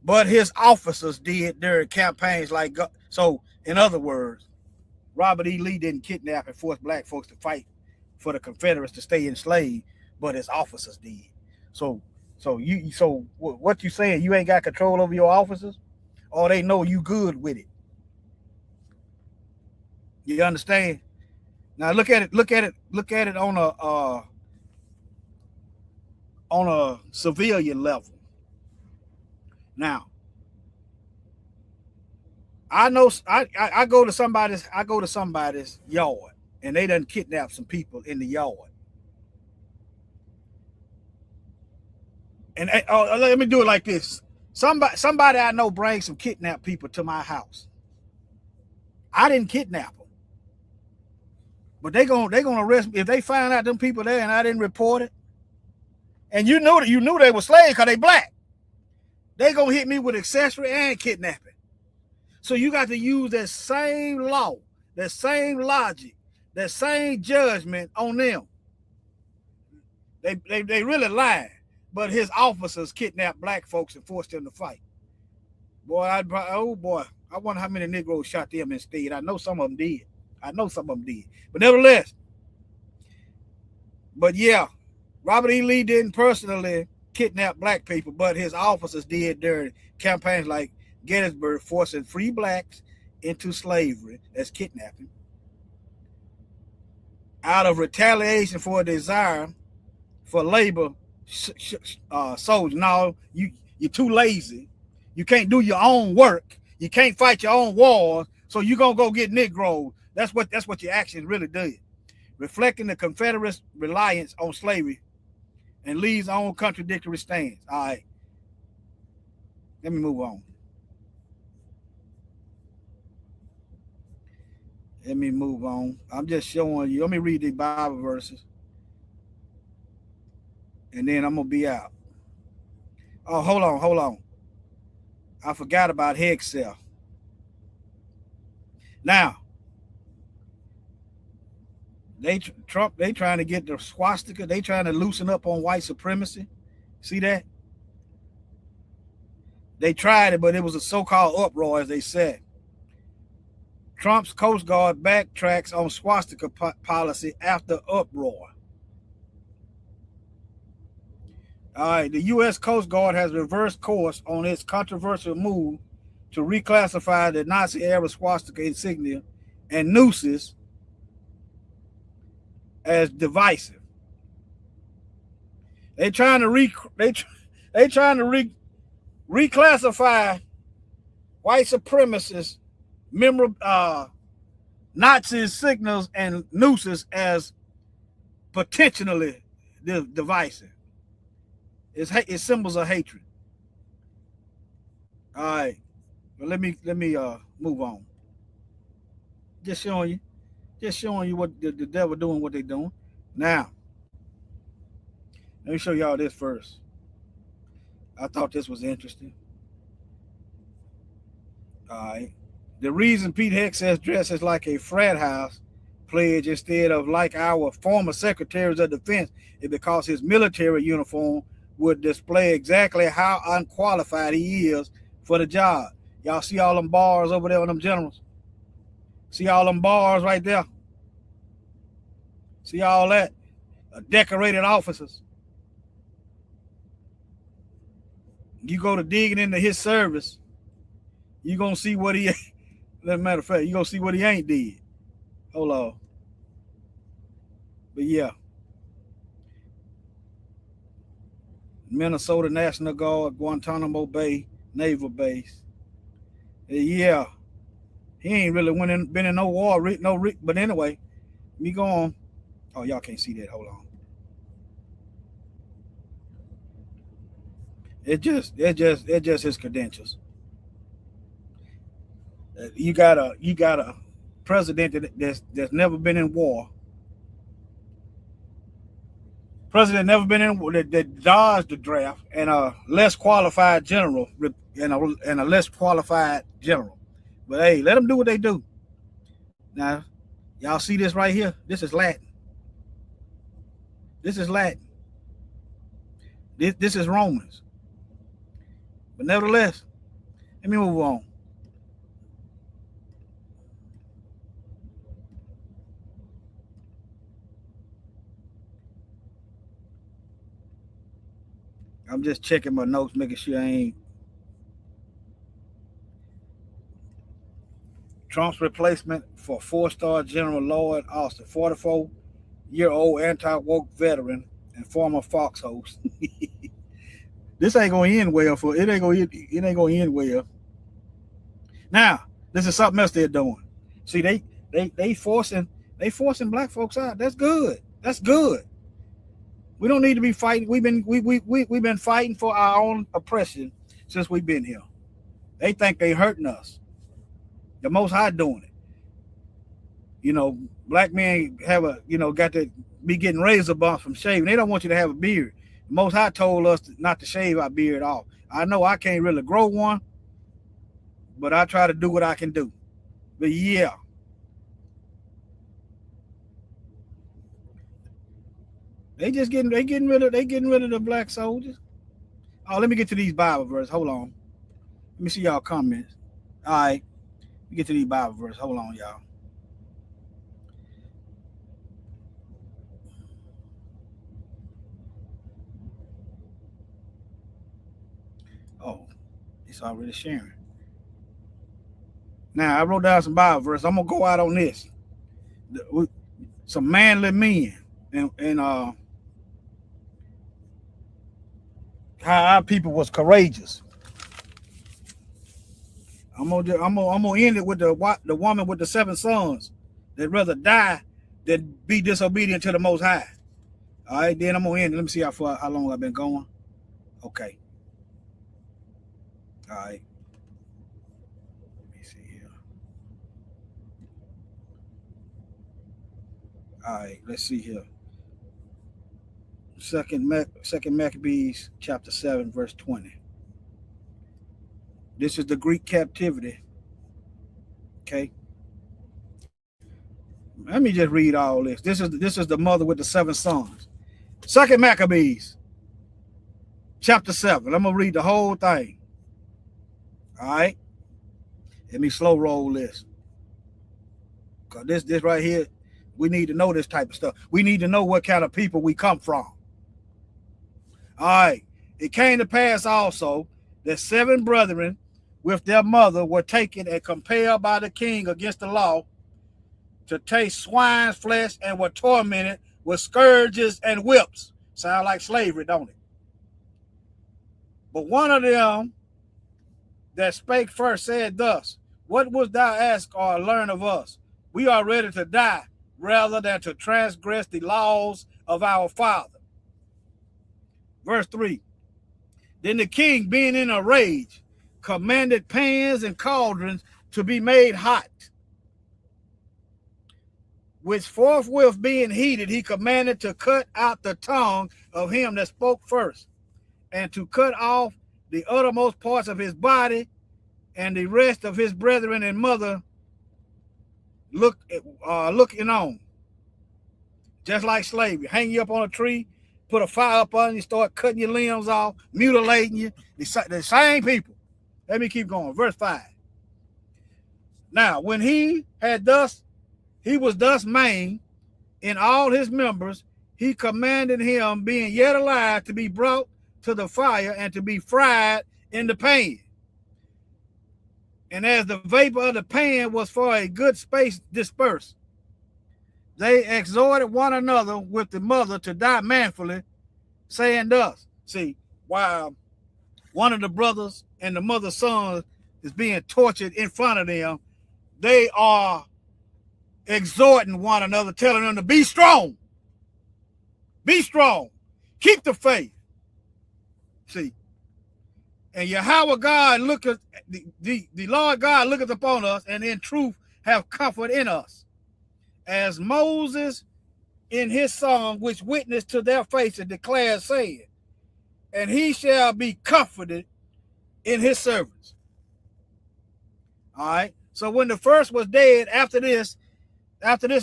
But his officers did during campaigns like so. In other words, Robert E. Lee didn't kidnap and force black folks to fight for the Confederates to stay enslaved, but his officers did. So what you saying? You ain't got control over your officers, or they know you good with it. You understand? Now look at it on a civilian level. Now, I know I go to somebody's yard and they done kidnap some people in the yard. And let me do it like this. Somebody I know brings some kidnapped people to my house. I didn't kidnap them. But they gonna arrest me if they find out them people there and I didn't report it. And you knew they were slaves because they black. They gonna hit me with accessory and kidnapping. So you got to use that same law, that same logic, that same judgment on them. They really lying. But his officers kidnapped black folks and forced them to fight. Boy, I wonder how many Negroes shot them instead. I know some of them did. But nevertheless, but yeah, Robert E. Lee didn't personally kidnap black people, but his officers did during campaigns like Gettysburg, forcing free blacks into slavery. That's kidnapping. Out of retaliation for a desire for labor, soldiers. No, you're too lazy. You can't do your own work. You can't fight your own wars, so you're gonna go get Negroes. That's what your actions really did. Reflecting the Confederates' reliance on slavery and Lee's own contradictory stance. All right. Let me move on. Let me move on. I'm just showing you. Let me read the Bible verses. And then I'm going to be out. Oh, hold on. I forgot about Hexel. Now, they trying to get the swastika. They trying to loosen up on white supremacy. See that? They tried it, but it was a so-called uproar, as they said. Trump's Coast Guard backtracks on swastika policy after uproar. All right, the U.S. Coast Guard has reversed course on its controversial move to reclassify the Nazi-era swastika insignia and nooses as divisive. They trying to reclassify white supremacists, Nazi signals and nooses as potentially divisive. It's symbols of hatred. All right, but let me move on. Just showing you what the devil doing, what they doing. Now, let me show y'all this first. I thought this was interesting. All right. The reason Pete Hegseth dresses like a frat house pledge instead of like our former secretaries of defense is because his military uniform would display exactly how unqualified he is for the job. Y'all see all them bars over there on them generals? See all them bars right there? See all that? Decorated officers. You go to digging into his service, you're going to see what he, as a matter of fact, you're going to see what he ain't did. Hold on. But yeah. Minnesota National Guard, Guantanamo Bay Naval Base. Yeah. He ain't really been in no war, but anyway, me go on. Oh, y'all can't see that. Hold on. It's just his credentials. You got a president that's never been in war. President never been in war, that dodged the draft, and a less qualified general, and a less qualified general. But hey, let them do what they do. Now, y'all see this right here? This is Latin. This is Latin. This is Romans. But nevertheless, let me move on. I'm just checking my notes, making sure I ain't. Trump's replacement for 4-star General Lloyd Austin, 44-year-old anti-woke veteran and former Fox host. This ain't gonna end well for it. Ain't gonna end well. Now, this is something else they're doing. See, they forcing black folks out. That's good. That's good. We don't need to be fighting. We've been fighting for our own oppression since we've been here. They think they hurting us. The Most High doing it. You know, black men got to be getting razor bumps from shaving. They don't want you to have a beard. The Most High told us not to shave our beard off. I know I can't really grow one, but I try to do what I can do. But yeah. They getting rid of the black soldiers. Oh, let me get to these Bible verses. Hold on. Let me see y'all comments. All right. Let me get to these Bible verses. Hold on, y'all. Oh, it's already sharing. Now, I wrote down some Bible verses. I'm going to go out on this. Some manly men and how our people was courageous. I'm gonna end it with the woman with the 7 sons that rather die than be disobedient to the Most High. All right, then I'm gonna end it. Let me see how long I've been going. Okay. All right. Let me see here. All right, let's see here. Second Maccabees chapter 7 verse 20. This is the Greek captivity. Okay. Let me just read all this. This is the mother with the 7 sons. Second Maccabees chapter 7. I'm gonna read the whole thing. All right. Let me slow roll this. Because this right here, we need to know this type of stuff. We need to know what kind of people we come from. All right. It came to pass also that 7 brethren with their mother were taken and compelled by the king against the law to taste swine's flesh and were tormented with scourges and whips. Sound like slavery, don't it? But one of them that spake first said thus, what wouldst thou ask or learn of us? We are ready to die rather than to transgress the laws of our father. Verse 3. Then the king, being in a rage, commanded pans and cauldrons to be made hot, which forthwith being heated, he commanded to cut out the tongue of him that spoke first, and to cut off the uttermost parts of his body, and the rest of his brethren and mother looking on. Just like slavery. Hang you up on a tree, put a fire up on you, start cutting your limbs off, mutilating you. The same people. Let me keep going. Verse 5. Now, when he was thus maimed in all his members, he commanded him, being yet alive, to be brought to the fire and to be fried in the pan. And as the vapor of the pan was for a good space dispersed, they exhorted one another with the mother to die manfully, saying thus. See, while one of the brothers and the mother's son is being tortured in front of them, they are exhorting one another, telling them to be strong. Be strong. Keep the faith. See, and Yahweh God looketh, the Lord God looketh upon us, and in truth have comfort in us. As Moses in his song, which witnessed to their faces, declared, saying, and he shall be comforted in his servants. All right. So when the first was dead, after this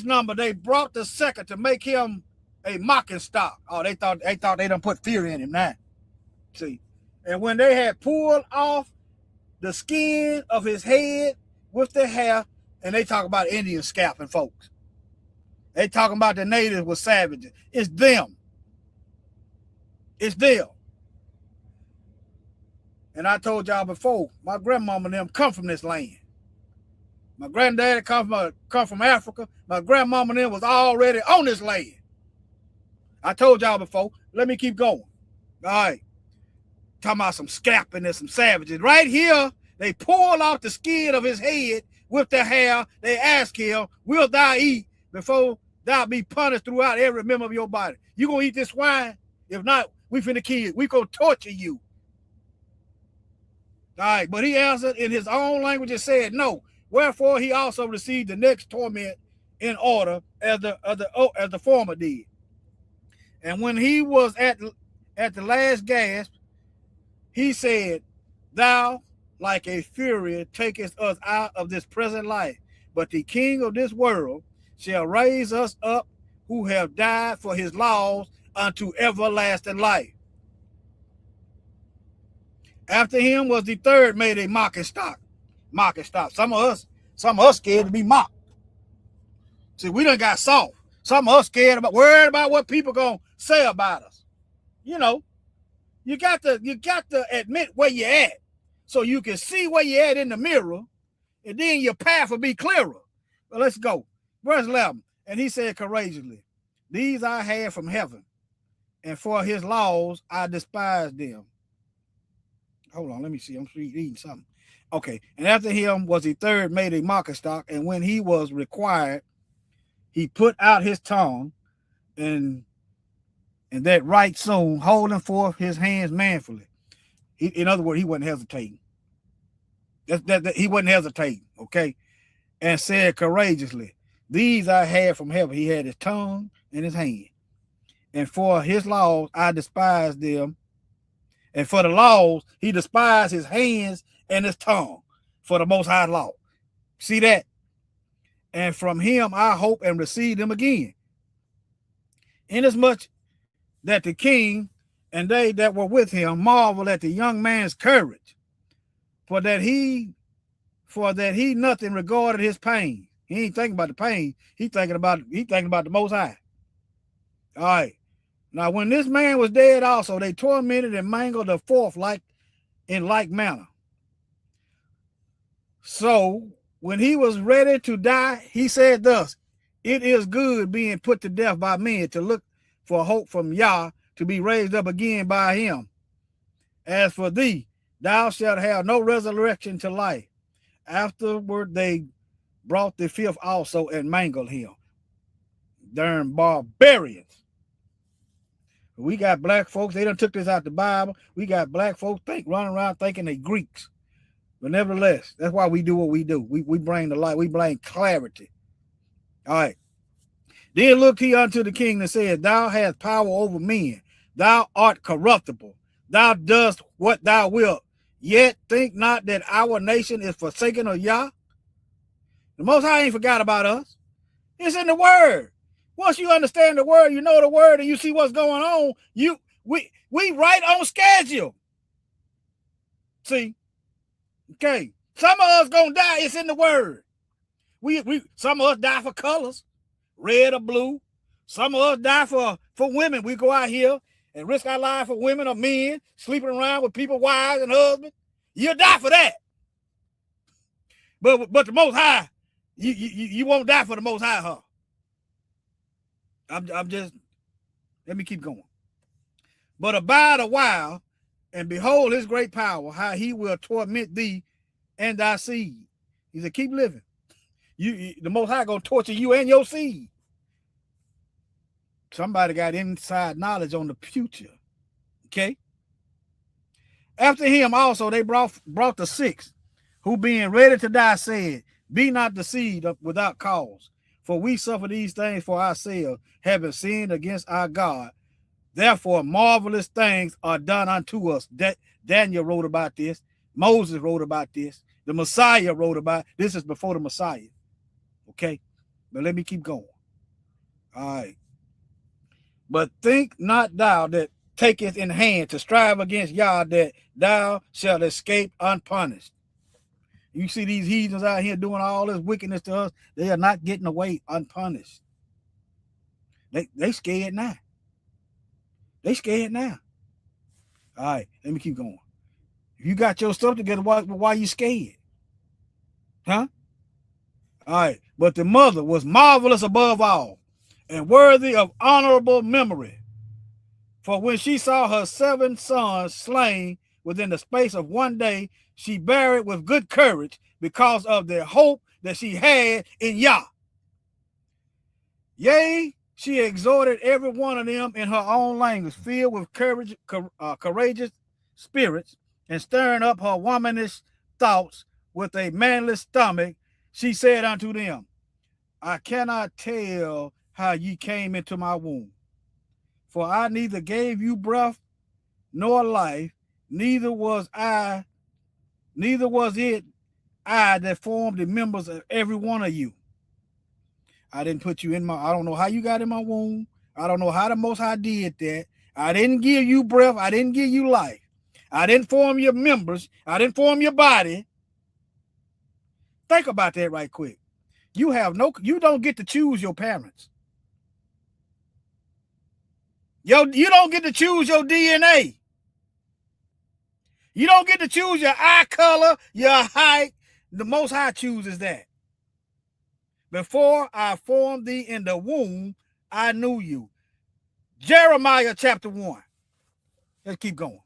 number, they brought the second to make him a mocking stock. Oh, they thought they done put fear in him now. See. And when they had pulled off the skin of his head with their hair, and they talk about Indian scalping folks. They talking about the natives were savages. It's them. It's them. And I told y'all before, my grandmama and them come from this land. My granddaddy come from Africa. My grandmama and them was already on this land. I told y'all before. Let me keep going. All right. Talking about some scalping and some savages. Right here, they pulled off the skin of his head with their hair. They ask him, will thou eat before thou be punished throughout every member of your body? You gonna eat this swine? If not, we finna kill you. We gonna torture you. All right, but he answered in his own language and said, no. Wherefore he also received the next torment in order as the former did. And when he was at the last gasp, he said, thou, like a fury, takest us out of this present life, but the king of this world shall raise us up who have died for his laws unto everlasting life. After him was the third made a mocking stock. Some of us scared to be mocked. See, we done got soft. Some of us worried about what people gonna say about us. You know, you got to admit where you're at, so you can see where you're at in the mirror, and then your path will be clearer. But let's go. Verse 11. And he said courageously, these I had from heaven, and for his laws I despised them. Hold on, let me see. I'm reading something. Okay, and after him was the third made a market stock, and when he was required, he put out his tongue, and that right soon, holding forth his hands manfully. In other words, he wasn't hesitating. He wasn't hesitating, okay? And said courageously, these I had from heaven. He had his tongue and his hand. And for his laws, I despised them. And for the laws, he despised his hands and his tongue for the Most High law. See that? And from him I hope and receive them again. Inasmuch that the king and they that were with him marveled at the young man's courage, for that he nothing regarded his pain. He ain't thinking about the pain. He thinking about the Most High. All right. Now, when this man was dead also, they tormented and mangled the fourth in like manner. So when he was ready to die, he said thus, it is good being put to death by men to look for hope from Yah to be raised up again by him. As for thee, thou shalt have no resurrection to life. Afterward, they brought the fifth also and mangled him. Darn barbarians. We got black folks, they done took this out the Bible. We got black folks running around thinking they Greeks. But nevertheless, that's why we do what we do. We bring the light, we bring clarity. All right. Then looked he unto the king and said, thou hast power over men. Thou art corruptible. Thou dost what thou wilt. Yet think not that our nation is forsaken of Yah. The Most High ain't forgot about us. It's in the word. Once you understand the word, you know the word, and you see what's going on, we right on schedule. See? Okay. Some of us gonna die, it's in the word. Some of us die for colors, red or blue. Some of us die for women. We go out here and risk our lives for women or men, sleeping around with people's wives and husbands. You'll die for that. But the Most High, you won't die for the Most High, huh? I'm just, let me keep going. But abide a while, and behold his great power, how he will torment thee and thy seed. He said, keep living. The Most High gonna torture you and your seed. Somebody got inside knowledge on the future. Okay. After him also they brought the sixth, who being ready to die said, be not deceived without cause. For we suffer these things for ourselves, having sinned against our God. Therefore, marvelous things are done unto us. Daniel wrote about this. Moses wrote about this. The Messiah wrote about it. This is before the Messiah. Okay? But let me keep going. All right. But think not thou that taketh in hand to strive against Yah, that thou shalt escape unpunished. You see these heathens out here doing all this wickedness to us, they are not getting away unpunished. They scared now. They scared now. All right, let me keep going. If you got your stuff together, why you scared? Huh? All right, but the mother was marvelous above all and worthy of honorable memory. For when she saw her 7 sons slain within the space of one day, she bare it with good courage because of the hope that she had in Yah. Yea, she exhorted every one of them in her own language, filled with courageous spirits, and stirring up her womanish thoughts with a manly stomach. She said unto them, I cannot tell how ye came into my womb, for I neither gave you breath nor life, neither was it I that formed the members of every one of you. I didn't put you in I don't know how you got in my womb. I don't know how the Most High did that. I didn't give you breath. I didn't give you life. I didn't form your members. I didn't form your body. Think about that right quick. You don't get to choose your parents. You don't get to choose your DNA. You don't get to choose your eye color, your height. The Most High chooses that. Before I formed thee in the womb, I knew you. Jeremiah chapter 1. Let's keep going.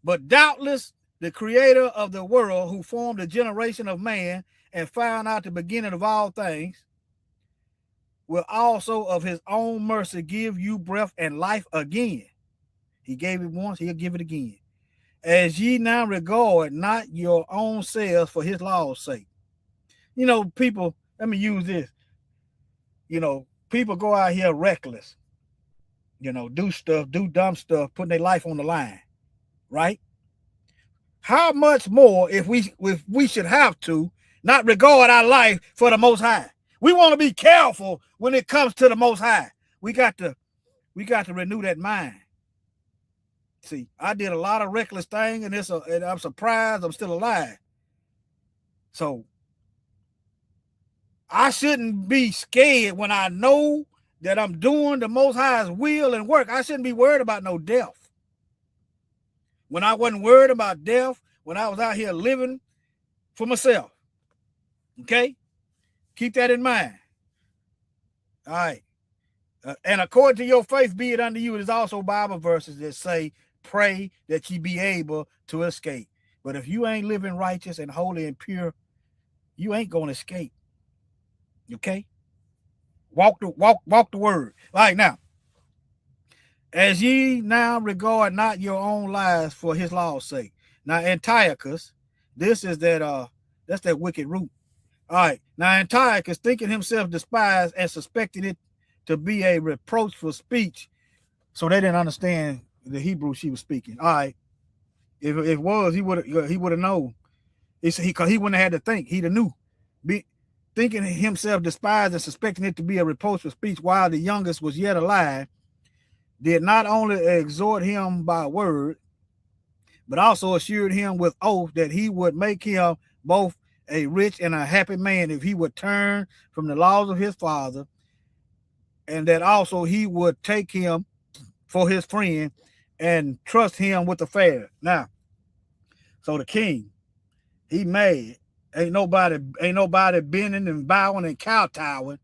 But doubtless the creator of the world, who formed the generation of man and found out the beginning of all things, will also of his own mercy give you breath and life again. He gave it once, he'll give it again. As ye now regard not your own selves for his law's sake. You know, people, let me use this. You know, people go out here reckless. You know, do dumb stuff, putting their life on the line, right? How much more if we should have to not regard our life for the Most High? We want to be careful when it comes to the Most High. We got to renew that mind. See, I did a lot of reckless things, and I'm surprised I'm still alive. So I shouldn't be scared when I know that I'm doing the Most High's will and work. I shouldn't be worried about no death. When I wasn't worried about death, when I was out here living for myself. Okay? Keep that in mind. All right. And according to your faith, be it unto you. There's also Bible verses that say, pray that ye be able to escape. But if you ain't living righteous and holy and pure, you ain't going to escape. Okay? Walk the word. Like now, as ye now regard not your own lives for his law's sake. Now, Antiochus, this is that's that wicked root. All right. Now, Antiochus, thinking himself despised and suspected it to be a reproachful speech. So they didn't understand the Hebrew she was speaking. All right. If it was, he would have known. Because he wouldn't have had to think. He'd have knew. Thinking himself despised and suspecting it to be a reproachful speech while the youngest was yet alive, did not only exhort him by word, but also assured him with oath that he would make him both a rich and a happy man if he would turn from the laws of his father, and that also he would take him for his friend and trust him with the fair. Now, so the king, he mad. Ain't nobody bending and bowing and kowtowing.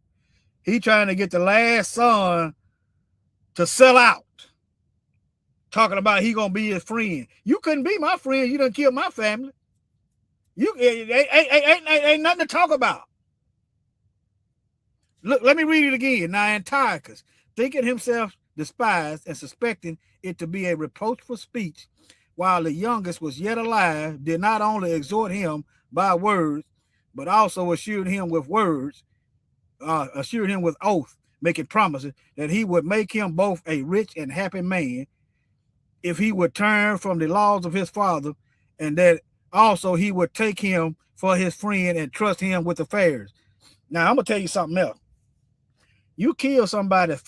He trying to get the last son to sell out. Talking about he gonna be his friend. You couldn't be my friend. You done killed my family. You ain't nothing to talk about. Look, let me read it again. Now, Antiochus, thinking himself despised and suspecting it to be a reproachful speech, while the youngest was yet alive, did not only exhort him by words, but also assured him with oath, making promises that he would make him both a rich and happy man if he would turn from the laws of his father, and that also he would take him for his friend and trust him with affairs. Now, I'm gonna tell you something else. You kill somebody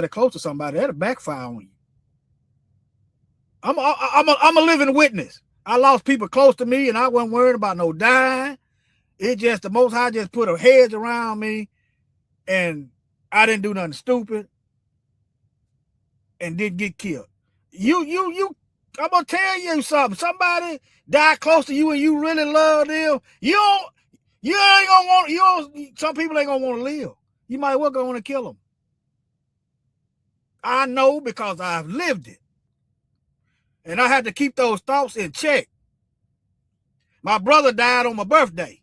close to somebody, that'll backfire on you. I'm a living witness. I lost people close to me, and I wasn't worried about no dying. It just, the Most High just put a hedge around me, and I didn't do nothing stupid, and didn't get killed. I'm gonna tell you something. Somebody die close to you, and you really love them. Some people ain't gonna want to live. You might well go on and kill them. I know because I've lived it. And I had to keep those thoughts in check. My brother died on my birthday.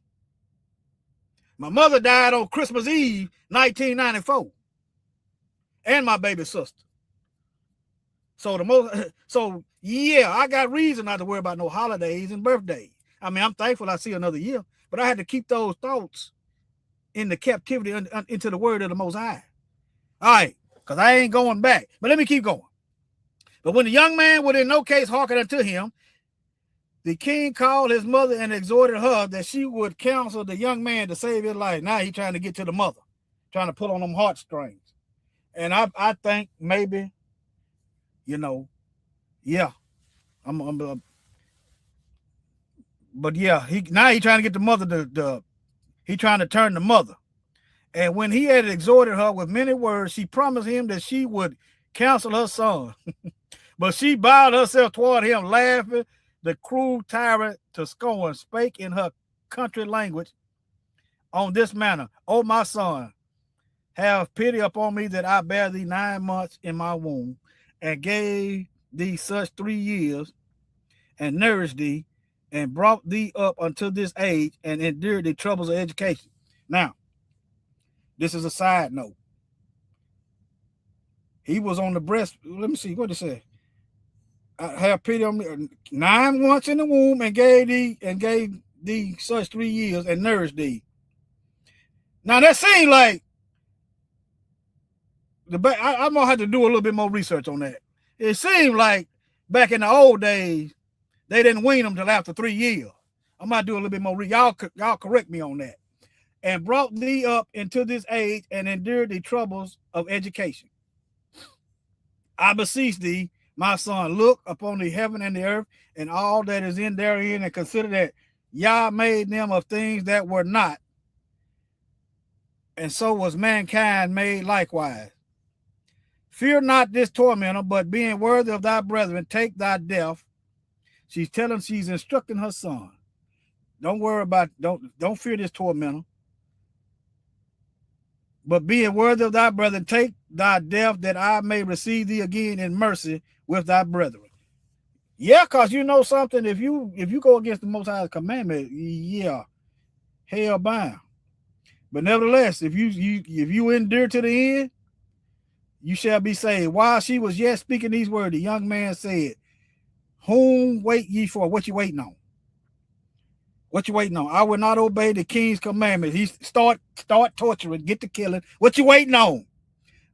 My mother died on Christmas Eve, 1994. And my baby sister. So yeah, I got reason not to worry about no holidays and birthdays. I mean, I'm thankful I see another year, but I had to keep those thoughts in the captivity into the word of the Most High. All right, because I ain't going back. But let me keep going. But when the young man would in no case hearken unto him, the king called his mother and exhorted her that she would counsel the young man to save his life. Now he's trying to get to the mother, trying to pull on them heartstrings. And I think maybe, yeah, but yeah, he's trying to get the mother he trying to turn the mother. And when he had exhorted her with many words, she promised him that she would counsel her son. But she bowed herself toward him, laughing. The cruel tyrant to scorn spake in her country language on this manner: O my son, have pity upon me that I bear thee 9 months in my womb, and gave thee such 3 years, and nourished thee, and brought thee up unto this age, and endured the troubles of education. Now, this is a side note. He was on the breast. Let me see what it said. I have pity on me 9 months in the womb, and gave thee such 3 years, and nourished thee. Now that seems like I'm gonna have to do a little bit more research on that. It seemed like back in the old days, they didn't wean them till after 3 years. I'm gonna do a little bit more. Y'all correct me on that. And brought thee up into this age, and endured the troubles of education. I beseech thee, my son, look upon the heaven and the earth, and all that is in therein, and consider that Yah made them of things that were not, and so was mankind made likewise. Fear not this tormentor, but being worthy of thy brethren, take thy death. She's instructing her son. Don't worry about, don't fear this tormentor. But being worthy of thy brethren, take thy death, that I may receive thee again in mercy with thy brethren. Yeah, because you know something, if you go against the Most High's commandment, yeah, hell bound. But nevertheless, if you endure to the end, you shall be saved. While she was yet speaking these words, the young man said, whom wait ye for? What you waiting on? What you waiting on? I will not obey the king's commandments. He start torturing, get to killing. What you waiting on?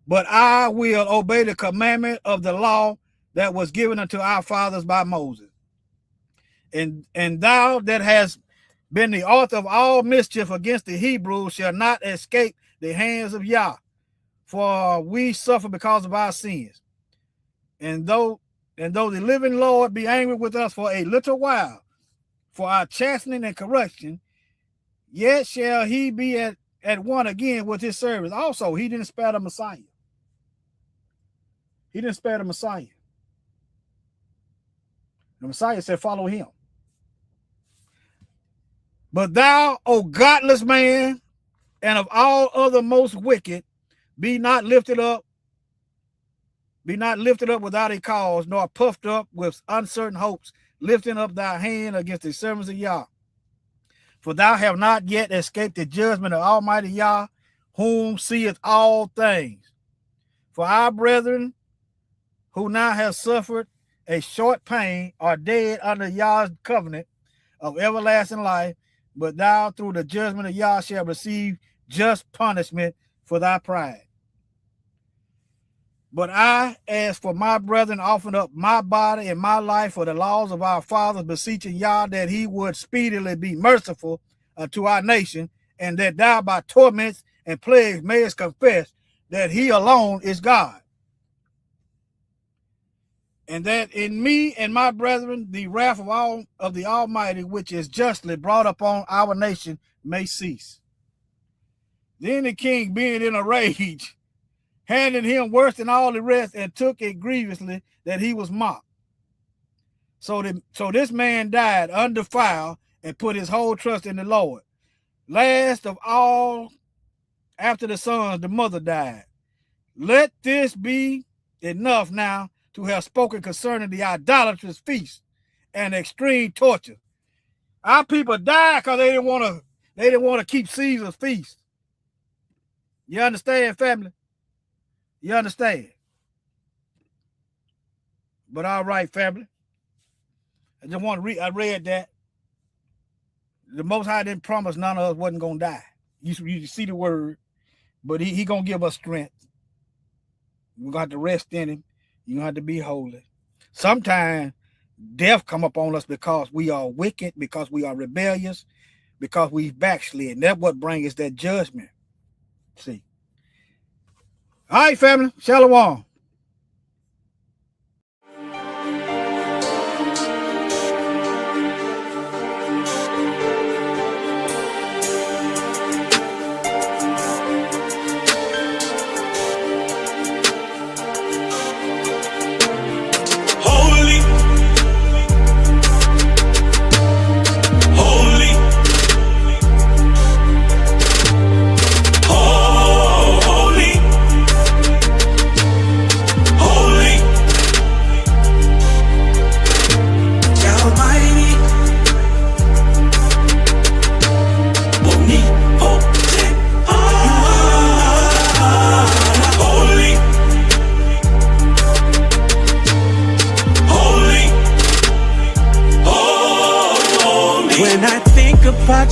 But I will obey the commandment of the law that was given unto our fathers by Moses. And thou that hast been the author of all mischief against the Hebrews shall not escape the hands of Yah, for we suffer because of our sins. And though the living Lord be angry with us for a little while, for our chastening and correction, yet shall he be at one again with his servants. Also, he didn't spare the Messiah. He didn't spare the Messiah. The Messiah said, follow him. But thou, O godless man, and of all other most wicked, be not lifted up without a cause, nor puffed up with uncertain hopes, lifting up thy hand against the servants of Yah. For thou have not yet escaped the judgment of Almighty Yah, whom seeth all things. For our brethren, who now have suffered a short pain, are dead under Yah's covenant of everlasting life, but thou through the judgment of Yah shalt receive just punishment for thy pride. But I, as for my brethren, offered up my body and my life for the laws of our fathers, beseeching Yah that he would speedily be merciful to our nation, and that thou by torments and plagues mayest confess that he alone is God. And that in me and my brethren, the wrath of the Almighty, which is justly brought upon our nation, may cease. Then the king, being in a rage, handed him worse than all the rest, and took it grievously that he was mocked. So this man died undefiled, and put his whole trust in the Lord. Last of all, after the sons, the mother died. Let this be enough now to have spoken concerning the idolatrous feast and extreme torture. Our people died because they didn't want to keep Caesar's feast. You understand, family? You understand? But all right, family. I just want to read. I read that the Most High didn't promise none of us wasn't gonna die. You see the word, but he gonna give us strength. We're gonna have to rest in him. You're gonna have to be holy. Sometimes death come upon us because we are wicked, because we are rebellious, because we've backslid. That's what brings us that judgment. See. All right, family. Shalom.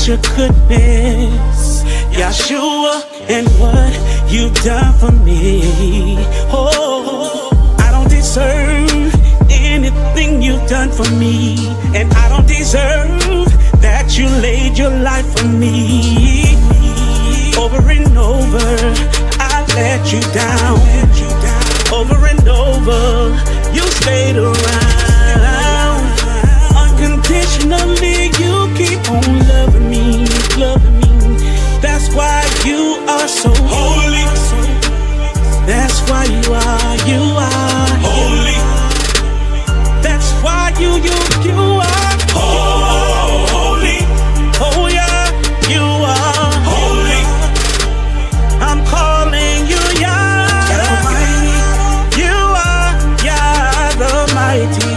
about your goodness, Yahshua, and what you've done for me. Oh, I don't deserve anything you've done for me, and I don't deserve that you laid your life for me. Over and over, I let you down. Over and over, you stayed around. Unconditionally, you keep on loving me, loving me. That's why you are so holy. That's why you are holy. That's why you are holy. Oh yeah, you are holy. I'm calling you Yah the Mighty. You are Yah the Mighty.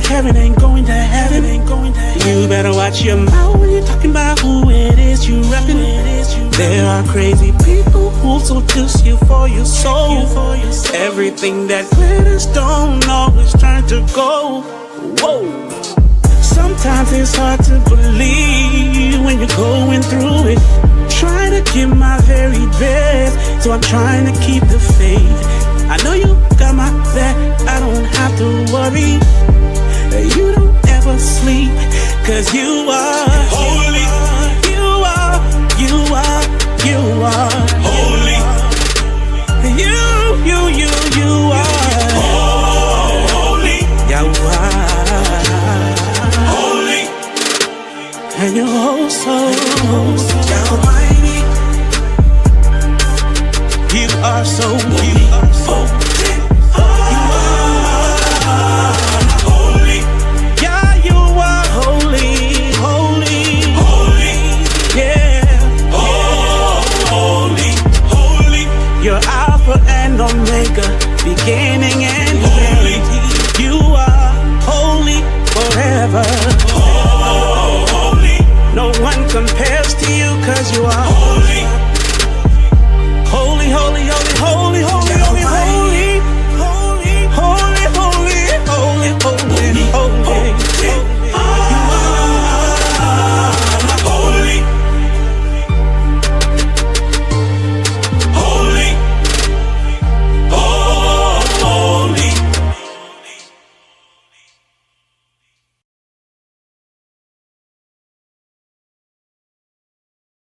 Heaven ain't going to heaven, ain't going to heaven. You better watch your mouth when you're talking about who it is you reppin'. There are crazy people who seduce you for your soul. Everything that glitters don't always turn to gold. Whoa. Sometimes it's hard to believe when you're going through it. Trying to give my very best, so I'm trying to keep the faith. I know you got my back, I don't have to worry. You don't ever sleep, 'cause you are holy. You are holy. You are holy. You are holy. And your whole soul, Almighty. You are so beautiful. You're Alpha and Omega, beginning